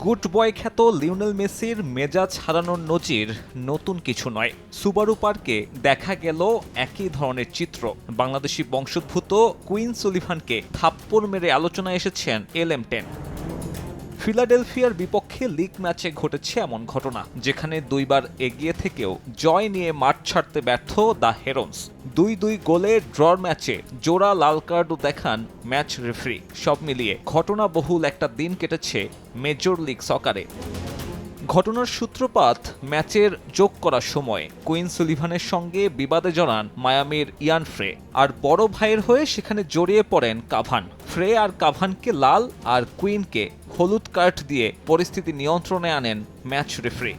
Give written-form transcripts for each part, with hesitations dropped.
Good boy খ্যাত Lionel মেসির মেজাজ হারানোর নজির নতুন কিছু নয়। সুবারু পার্কে দেখা গেল একই ধরনের চিত্র। বাংলাদেশি বংশোদ্ভূত কুইন সুলিভানকে থাপ্পড় মেরে আলোচনায় এসেছেন LM10। ফিলাডেলফিয়ার বিপক্ষে লিগ ম্যাচে ঘটেছে এমন ঘটনা, যেখানে দুইবার এগিয়ে থেকেও জয় নিয়ে মাঠ ছাড়তে ব্যর্থ দ্য হেরন্স। 2-2 গোলে ড্রর ম্যাচে জোড়া লাল কার্ডও দেখান ম্যাচ রেফারি। সব মিলিয়ে ঘটনাবহুল একটা দিন কেটেছে মেজর লিগ সকারে। ঘটনার সূত্রপাত ম্যাচের যোগ করার সময় কুইন সুলিভানের সঙ্গে বিবাদে জড়ান মায়ামির ইয়ান ফ্রে, আর বড় ভাইয়ের হয়ে সেখানে জড়িয়ে পড়েন কাভান। ফ্রে আর কাভানকে লাল আর কুইনকে হলুদ কার্ড দিয়ে পরিস্থিতি নিয়ন্ত্রণে আনেন ম্যাচ রেফারি।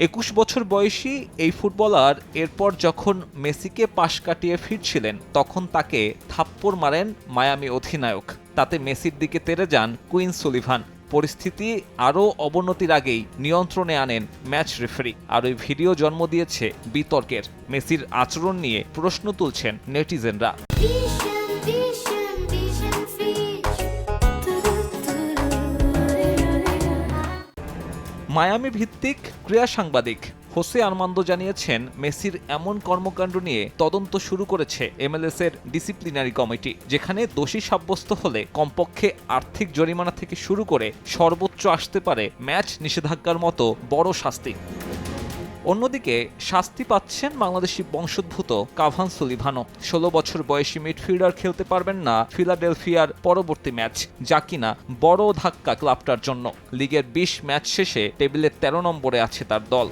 21 বছর বয়সী এই ফুটবলার এরপর যখন মেসিকে পাশ কাটিয়ে ফিরছিলেন, তখন তাকে থাপ্পড় মারেন মায়ামি অধিনায়ক। তাতে মেসির দিকে তেড়ে যান কুইন সুলিভান। পরিস্থিতি আরও অবনতির আগেই নিয়ন্ত্রণে আনেন ম্যাচ রেফারি, আর ওই ভিডিও জন্ম দিয়েছে বিতর্কের। মেসির আচরণ নিয়ে প্রশ্ন তুলছেন নেটিজেনরা। মায়ামি ভিত্তিক ক্রীড়া সাংবাদিক হোসে আর্মান্দো জানিয়েছেন, মেসির এমন কর্মকাণ্ড নিয়ে তদন্ত শুরু করেছে MLS এর ডিসিপ্লিনারি কমিটি, যেখানে দোষী সাব্যস্ত হলে কমপক্ষে আর্থিক জরিমানা থেকে শুরু করে সর্বোচ্চ আসতে পারে ম্যাচ নিষেধাজ্ঞার মতো বড় শাস্তি। অন্যদিকে শাস্তি পাচ্ছেন বাংলাদেশি বংশোদ্ভূত কাভান সুলিভানো। 16 বছর বয়সী মিডফিল্ডার খেলতে পারবেন না ফিলাডেলফিয়ার পরবর্তী ম্যাচ, যা কিনা বড় ধাক্কা ক্লাবটার জন্য। লিগের 20 ম্যাচ শেষে টেবিলে 13 নম্বরে আছে তার দল।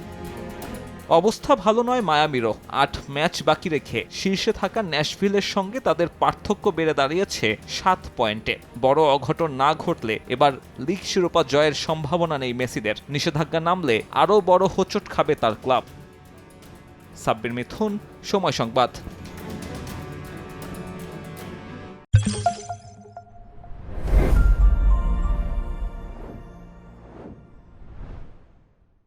অবস্থা ভালো নয় মায়ামিরও। 8 ম্যাচ বাকি রেখে শীর্ষে থাকা ন্যাশভিলের সঙ্গে তাদের পার্থক্য বেড়ে দাঁড়িয়েছে 7 পয়েন্টে। বড় অঘটন না ঘটলে এবার লিগ শিরোপা জয়ের সম্ভাবনা নেই মেসিদের। নিষেধাজ্ঞা নামলে আরও বড় হোঁচট খাবে তার ক্লাব। সাব্বির মিথুন, সময় সংবাদ।